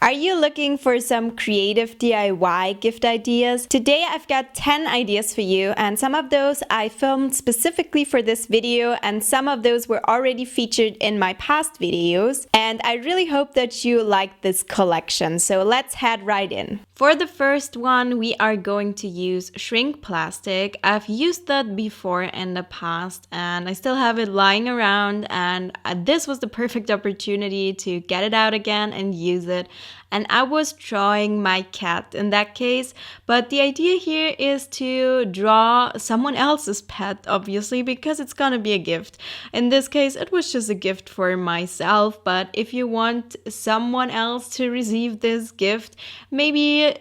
Are you looking for some creative DIY gift ideas? Today I've got 10 ideas for you, and some of those I filmed specifically for this video and some of those were already featured in my past videos, and I really hope that you like this collection. So let's head right in. For the first one, we are going to use shrink plastic. I've used that before in the past and I still have it lying around, and this was the perfect opportunity to get it out again and use it. And I was drawing my cat in that case, but the idea here is to draw someone else's pet, obviously, because it's gonna be a gift. In this case, it was just a gift for myself, but if you want someone else to receive this gift, maybe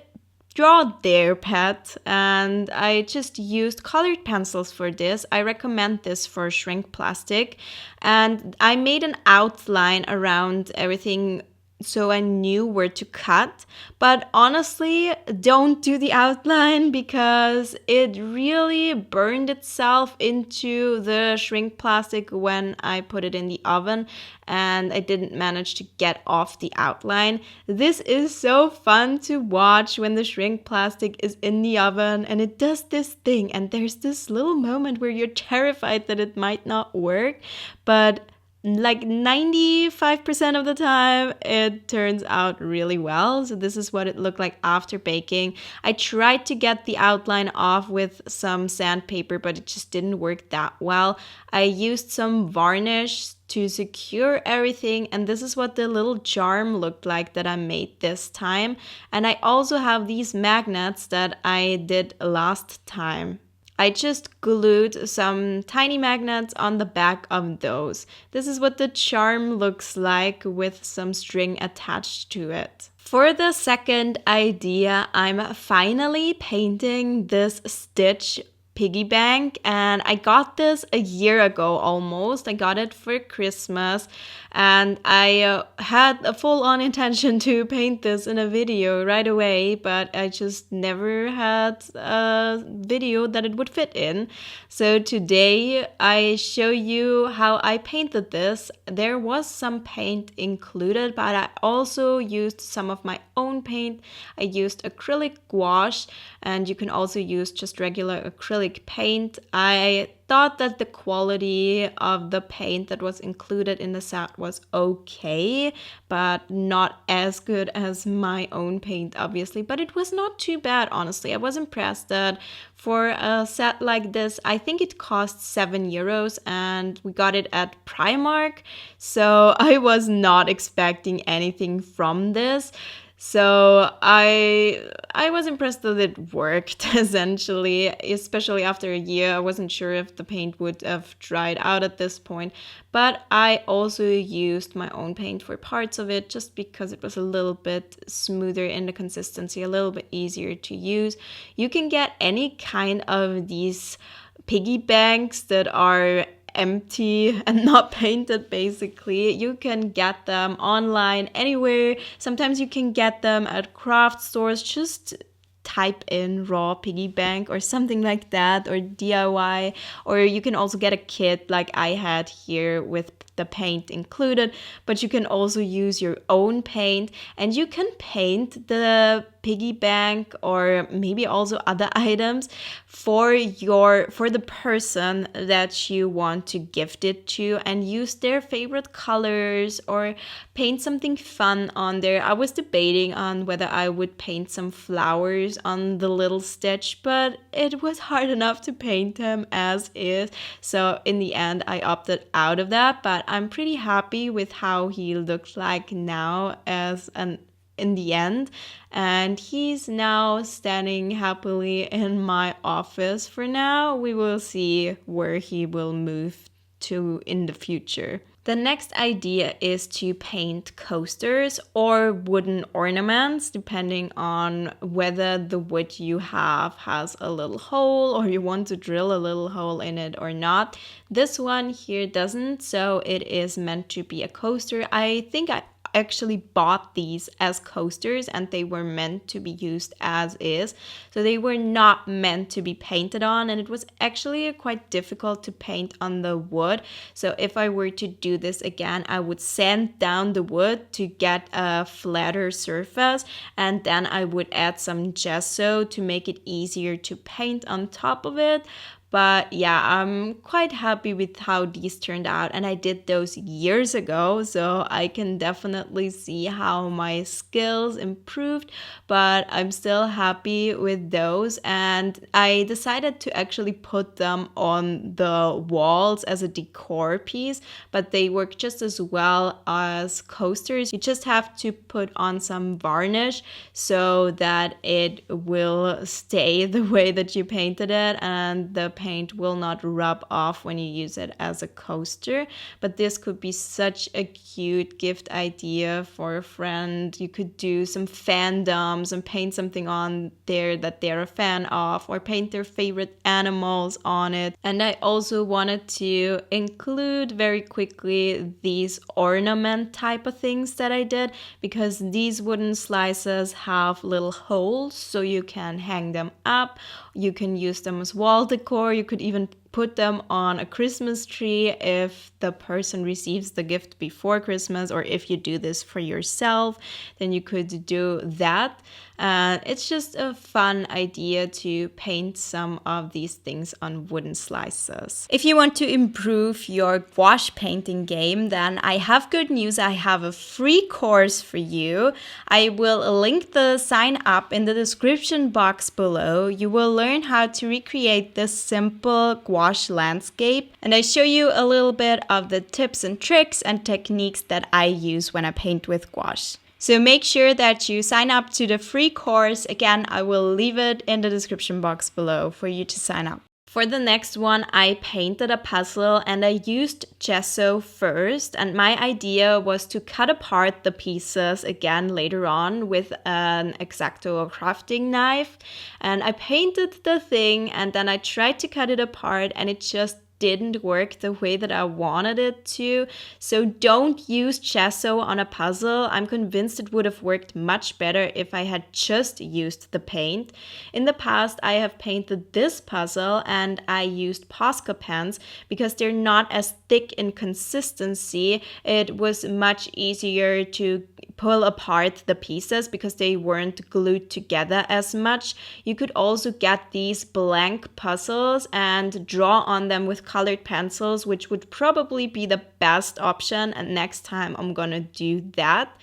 draw their pet. And I just used colored pencils for this. I recommend this for shrink plastic, and I made an outline around everything so I knew where to cut. But honestly, don't do the outline because it really burned itself into the shrink plastic when I put it in the oven, and I didn't manage to get off the outline. This is so fun to watch when the shrink plastic is in the oven and it does this thing, and there's this little moment where you're terrified that it might not work, but like 95% of the time, it turns out really well. So this is what it looked like after baking. I tried to get the outline off with some sandpaper, but it just didn't work that well. I used some varnish to secure everything, and this is what the little charm looked like that I made this time. And I also have these magnets that I did last time. I just glued some tiny magnets on the back of those. This is what the charm looks like with some string attached to it. For the second idea, I'm finally painting this stitch piggy bank, and I got this a year ago almost. I got it for Christmas, and I had a full-on intention to paint this in a video right away, but I just never had a video that it would fit in. So today I show you how I painted this. There was some paint included, but I also used some of my own paint. I used acrylic gouache, and you can also use just regular acrylic paint. I thought that the quality of the paint that was included in the set was okay, but not as good as my own paint, obviously. But it was not too bad, honestly. I was impressed that for a set like this, I think it cost €7, and we got it at Primark. So I was not expecting anything from this. So I was impressed that it worked, essentially, especially after a year. I wasn't sure if the paint would have dried out at this point, but I also used my own paint for parts of it just because it was a little bit smoother in the consistency, a little bit easier to use. You can get any kind of these piggy banks that are empty and not painted. Basically, you can get them online anywhere. Sometimes you can get them at craft stores. Just type in raw piggy bank or something like that, or DIY, or you can also get a kit like I had here with the paint included, but you can also use your own paint, and you can paint the piggy bank or maybe also other items for the person that you want to gift it to, and use their favorite colors or paint something fun on there. I was debating on whether I would paint some flowers on the little stitch, but it was hard enough to paint them as is, so in the end I opted out of that. But I'm pretty happy with how he looks like now in the end, and he's now standing happily in my office for now. We will see where he will move to in the future. The next idea is to paint coasters or wooden ornaments, depending on whether the wood you have has a little hole or you want to drill a little hole in it or not. This one here doesn't, so it is meant to be a coaster. I think I actually bought these as coasters and they were meant to be used as is. So they were not meant to be painted on, and it was actually quite difficult to paint on the wood. So if I were to do this again, I would sand down the wood to get a flatter surface, and then I would add some gesso to make it easier to paint on top of it. But yeah, I'm quite happy with how these turned out, and I did those years ago, so I can definitely see how my skills improved, but I'm still happy with those. And I decided to actually put them on the walls as a decor piece, but they work just as well as coasters. You just have to put on some varnish so that it will stay the way that you painted it, and the paint will not rub off when you use it as a coaster. But this could be such a cute gift idea for a friend. You could do some fandoms and paint something on there that they're a fan of, or paint their favorite animals on it. And I also wanted to include very quickly these ornament type of things that I did, because these wooden slices have little holes so you can hang them up. You can use them as wall decor. You could even put them on a Christmas tree if the person receives the gift before Christmas, or if you do this for yourself, then you could do that. And it's just a fun idea to paint some of these things on wooden slices. If you want to improve your gouache painting game, then I have good news. I have a free course for you. I will link the sign up in the description box below. You will learn how to recreate this simple gouache landscape, and I show you a little bit of the tips and tricks and techniques that I use when I paint with gouache. So make sure that you sign up to the free course. Again, I will leave it in the description box below for you to sign up. For the next one, I painted a puzzle and I used gesso first, and my idea was to cut apart the pieces again later on with an X-Acto or crafting knife. And I painted the thing and then I tried to cut it apart, and it just didn't work the way that I wanted it to. So don't use gesso on a puzzle. I'm convinced it would have worked much better if I had just used the paint. In the past, I have painted this puzzle and I used Posca pens because they're not as thick in consistency. It was much easier to pull apart the pieces because they weren't glued together as much. You could also get these blank puzzles and draw on them with colored pencils, which would probably be the best option, and next time I'm gonna do that.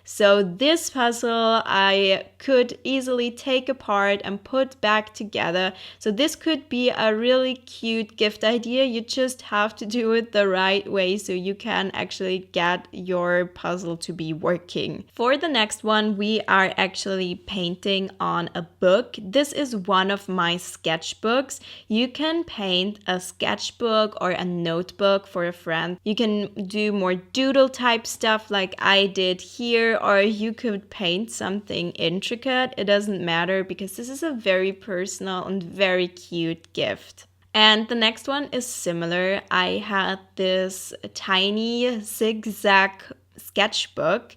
So this puzzle I could easily take apart and put back together. So this could be a really cute gift idea. You just have to do it the right way so you can actually get your puzzle to be working. For the next one, we are actually painting on a book. This is one of my sketchbooks. You can paint a sketchbook or a notebook for a friend. You can do more doodle type stuff like I did here, or you could paint something intricate. It doesn't matter because this is a very personal and very cute gift. And the next one is similar. I had this tiny zigzag sketchbook,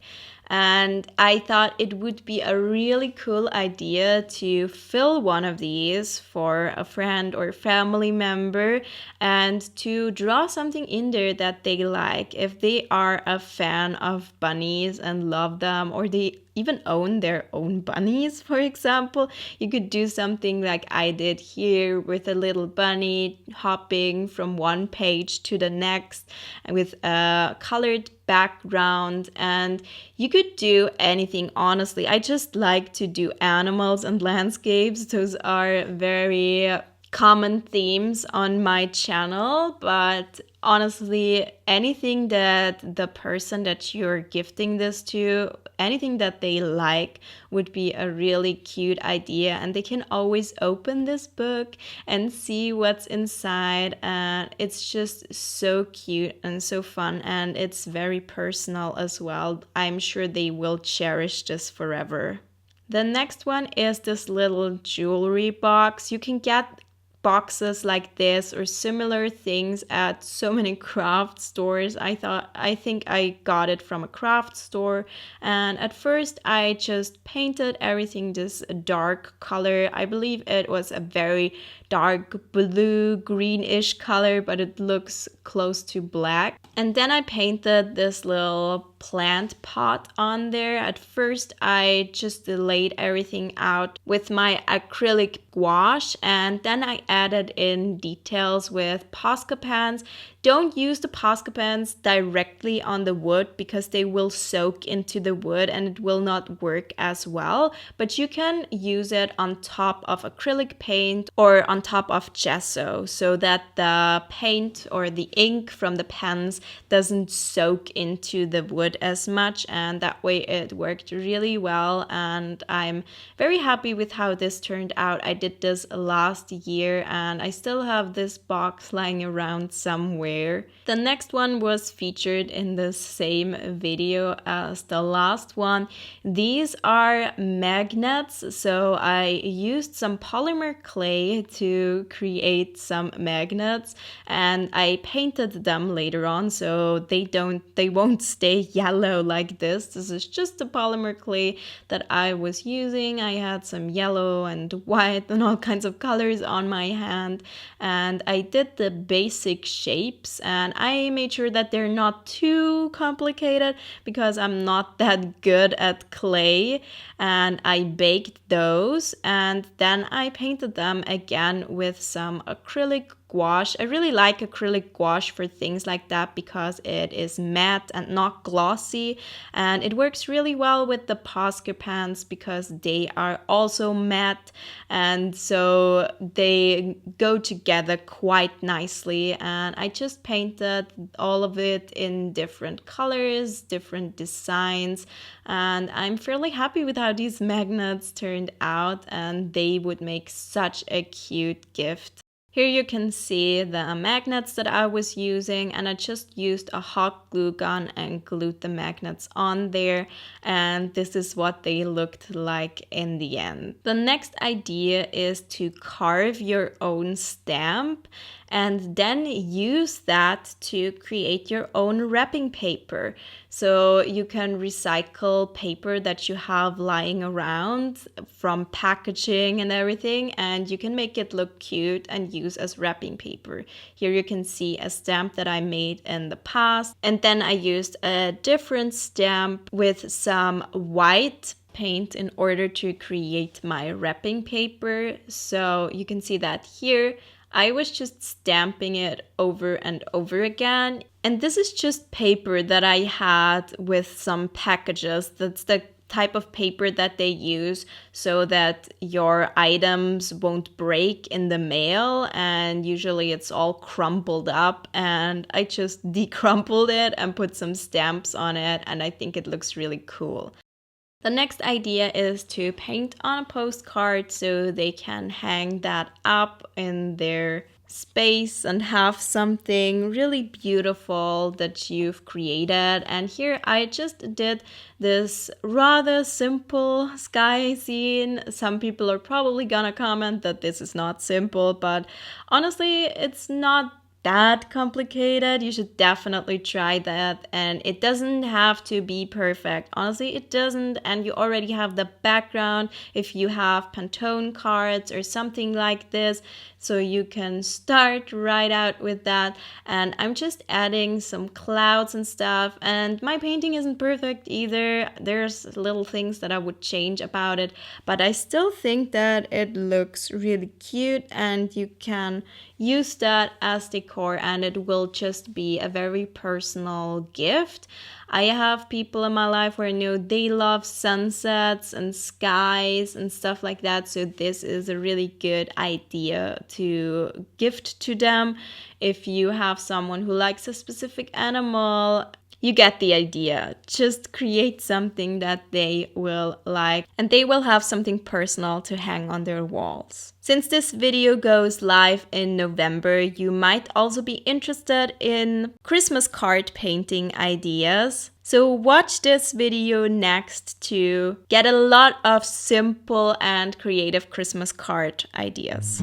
and I thought it would be a really cool idea to fill one of these for a friend or family member and to draw something in there that they like. If they are a fan of bunnies and love them, or they even own their own bunnies, for example, you could do something like I did here with a little bunny hopping from one page to the next with a colored background. And you could do anything, honestly. I just like to do animals and landscapes. Those are very common themes on my channel, but honestly, anything that the person that you're gifting this to, anything that they like would be a really cute idea, and they can always open this book and see what's inside, and it's just so cute and so fun, and it's very personal as well. I'm sure they will cherish this forever. The next one is this little jewelry box. You can get boxes like this or similar things at so many craft stores. I think I got it from a craft store, and at first I just painted everything this dark color. I believe it was a very dark blue greenish color, but it looks close to black. And then I painted this little plant pot on there. At first I just laid everything out with my acrylic gouache, and then I added in details with Posca pens. Don't use the Posca pens directly on the wood because they will soak into the wood and it will not work as well, but you can use it on top of acrylic paint or on top of gesso so that the paint or the ink from the pens doesn't soak into the wood as much, and that way it worked really well, and I'm very happy with how this turned out. I did this last year and I still have this box lying around somewhere. The next one was featured in the same video as the last one. These are magnets, so I used some polymer clay to create some magnets, and I painted them later on so they won't stay yellow like this. This is just the polymer clay that I was using. I had some yellow and white and all kinds of colors on my hand, and I did the basic shapes, and I made sure that they're not too complicated because I'm not that good at clay, and I baked those and then I painted them again with some acrylic gouache. I really like acrylic gouache for things like that because it is matte and not glossy, and it works really well with the Posca pens because they are also matte, and so they go together quite nicely. And I just painted all of it in different colors, different designs, and I'm fairly happy with how these magnets turned out, and they would make such a cute gift. Here you can see the magnets that I was using, and I just used a hot glue gun and glued the magnets on there, and this is what they looked like in the end. The next idea is to carve your own stamp and then use that to create your own wrapping paper. So you can recycle paper that you have lying around from packaging and everything, and you can make it look cute and use as wrapping paper. Here you can see a stamp that I made in the past, and then I used a different stamp with some white paint in order to create my wrapping paper. So you can see that here I was just stamping it over and over again. And this is just paper that I had with some packages. That's the type of paper that they use so that your items won't break in the mail, and usually it's all crumpled up, and I just decrumpled it and put some stamps on it, and I think it looks really cool. The next idea is to paint on a postcard so they can hang that up in their space and have something really beautiful that you've created. And here I just did this rather simple sky scene. Some people are probably gonna comment that this is not simple, but honestly, it's not that complicated. You should definitely try that, and it doesn't have to be perfect. Honestly, it doesn't, and you already have the background if you have Pantone cards or something like this, so you can start right out with that. And I'm just adding some clouds and stuff, and my painting isn't perfect either. There's little things that I would change about it, but I still think that it looks really cute, and you can use that as decor, and it will just be a very personal gift. I have people in my life where I know they love sunsets and skies and stuff like that, so this is a really good idea to gift to them. If you have someone who likes a specific animal, you get the idea. Just create something that they will like, and they will have something personal to hang on their walls. Since this video goes live in November, you might also be interested in Christmas card painting ideas. So watch this video next to get a lot of simple and creative Christmas card ideas.